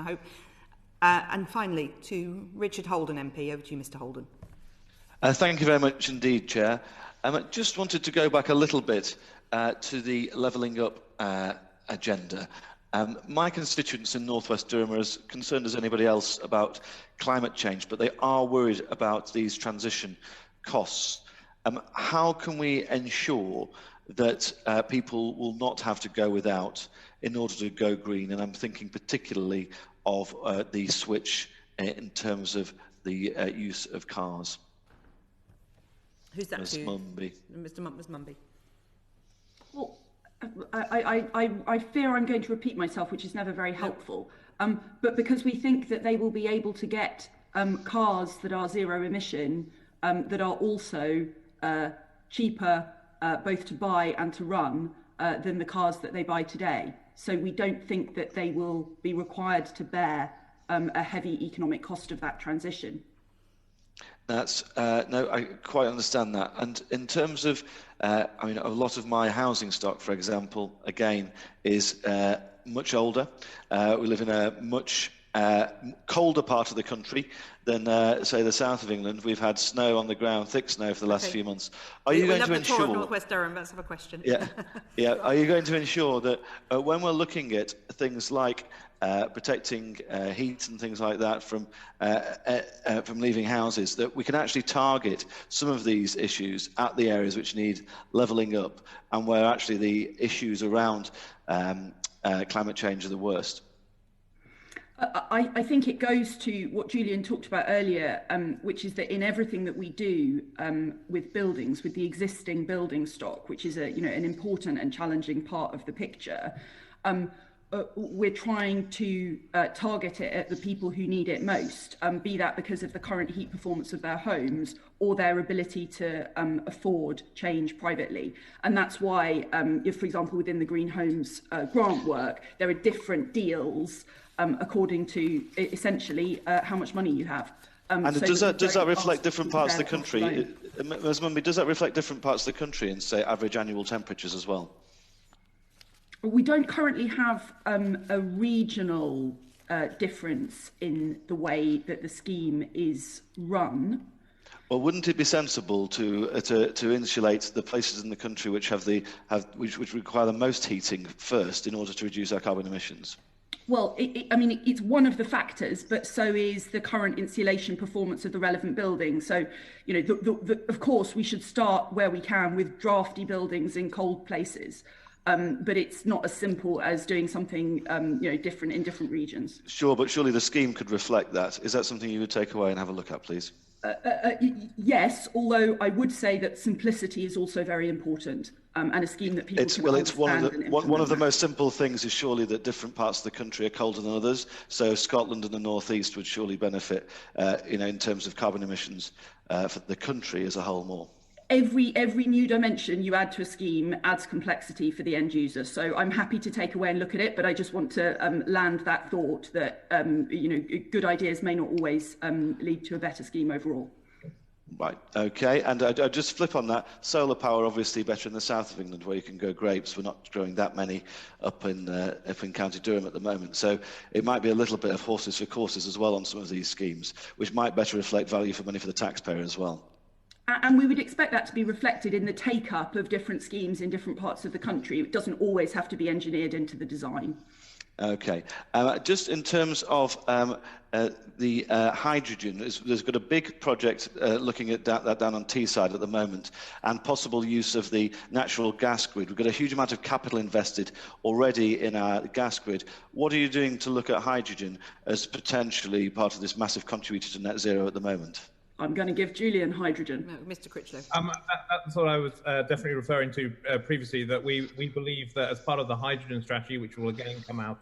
hope. And finally, to Richard Holden MP. Over to you, Mr. Holden. Thank you very much indeed, Chair. I just wanted to go back a little bit to the levelling up agenda. My constituents in North West Durham are as concerned as anybody else about climate change, but they are worried about these transition costs. How can we ensure that people will not have to go without in order to go green? And I'm thinking particularly of the switch in terms of the use of cars. Who's that? Ms. Mumby. Ms. Mumby. Well, I fear I'm going to repeat myself, which is never very helpful. But because we think that they will be able to get cars that are zero emission, that are also cheaper both to buy and to run than the cars that they buy today. So we don't think that they will be required to bear a heavy economic cost of that transition. That's no, I quite understand that. And in terms of, I mean, a lot of my housing stock, for example, again, is much older. We live in a much colder part of the country than, say, the south of England. We've had snow on the ground, thick snow, for the last few months. Are you going to ensure? Tour of North West Durham. Let's have a question. Yeah, yeah. Are you going to ensure that when we're looking at things like protecting heat and things like that from leaving houses, that we can actually target some of these issues at the areas which need levelling up and where actually the issues around climate change are the worst? I think it goes to what Julian talked about earlier, which is that in everything that we do with buildings, with the existing building stock, which is an important and challenging part of the picture, we're trying to target it at the people who need it most, be that because of the current heat performance of their homes or their ability to afford change privately. And that's why, if, for example, within the Green Homes grant work, there are different deals according to essentially how much money you have. And so does that reflect different parts of the country? Ms. Mumby, does that reflect different parts of the country and, say, average annual temperatures as well? We don't currently have a regional difference in the way that the scheme is run. Well, wouldn't it be sensible to insulate the places in the country which which require the most heating first in order to reduce our carbon emissions? Well, I mean, it's one of the factors, but so is the current insulation performance of the relevant building. So, of course, we should start where we can with drafty buildings in cold places. But it's not as simple as doing something, different in different regions. Sure, but surely the scheme could reflect that. Is that something you would take away and have a look at, please? Yes, although I would say that simplicity is also very important, and a scheme that people can understand. One of the most simple things is surely that different parts of the country are colder than others. So Scotland and the North East would surely benefit, in terms of carbon emissions for the country as a whole more. Every new dimension you add to a scheme adds complexity for the end user. So I'm happy to take away and look at it, but I just want to land that thought that good ideas may not always lead to a better scheme overall. Right. Okay. And I just flip on that. Solar power obviously better in the south of England where you can go grapes. We're not growing that many up in County Durham at the moment. So it might be a little bit of horses for courses as well on some of these schemes, which might better reflect value for money for the taxpayer as well. And we would expect that to be reflected in the take-up of different schemes in different parts of the country. It doesn't always have to be engineered into the design. Okay. Just in terms of the hydrogen, there's got a big project looking at that down on Teesside at the moment, and possible use of the natural gas grid. We've got a huge amount of capital invested already in our gas grid. What are you doing to look at hydrogen as potentially part of this massive contributor to net zero at the moment? I'm going to give Julian hydrogen. No, Mr. Critchlow. That's what I was definitely referring to previously, that we believe that as part of the hydrogen strategy, which will again come out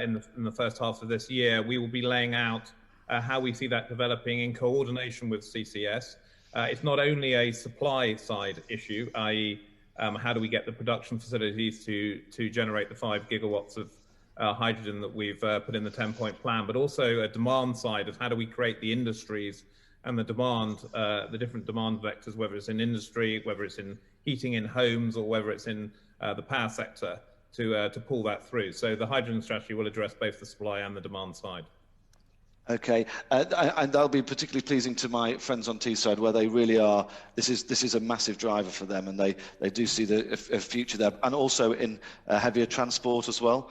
in the first half of this year, we will be laying out how we see that developing in coordination with CCS. It's not only a supply side issue, i.e. How do we get the production facilities to generate the 5 gigawatts of hydrogen that we've put in the 10-point plan, but also a demand side of how do we create the industries and the demand, the different demand vectors, whether it's in industry, whether it's in heating in homes, or whether it's in the power sector, to pull that through. So the hydrogen strategy will address both the supply and the demand side. Okay, and that'll be particularly pleasing to my friends on Teesside, where they really are. This is a massive driver for them, and they do see a future there, and also in heavier transport as well.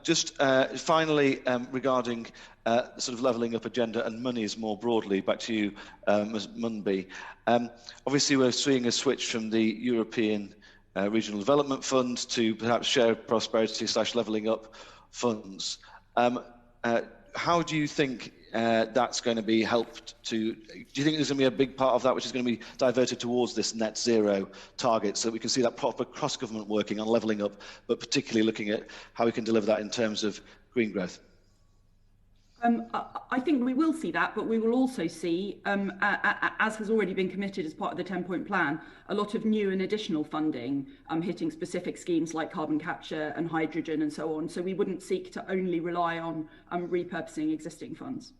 Just finally, regarding the sort of levelling up agenda and monies more broadly, back to you, Ms. Munby. Obviously, we're seeing a switch from the European Regional Development Fund to perhaps shared prosperity / levelling up funds. How do you think that's going to be helped to? Do you think there's going to be a big part of that which is going to be diverted towards this net zero target, so that we can see that proper cross-government working on levelling up, but particularly looking at how we can deliver that in terms of green growth? I think we will see that, but we will also see, as has already been committed as part of the 10-point plan, a lot of new and additional funding hitting specific schemes like carbon capture and hydrogen and so on. So we wouldn't seek to only rely on repurposing existing funds.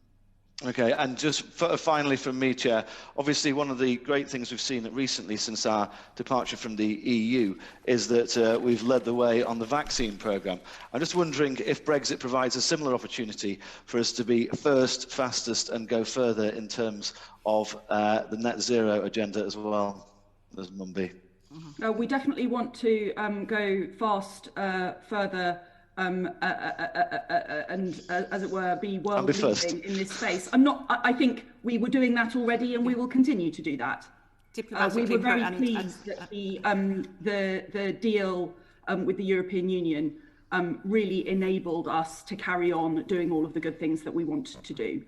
Okay, and just finally from me, Chair, obviously one of the great things we've seen recently since our departure from the EU is that we've led the way on the vaccine programme. I'm just wondering if Brexit provides a similar opportunity for us to be first, fastest and go further in terms of the net zero agenda as well, Ms. Munby. We definitely want to go fast, further, and as it were, be world leading in this space. I think we were doing that already, and we will continue to do that. We were very pleased that the deal with the European Union really enabled us to carry on doing all of the good things that we want to do.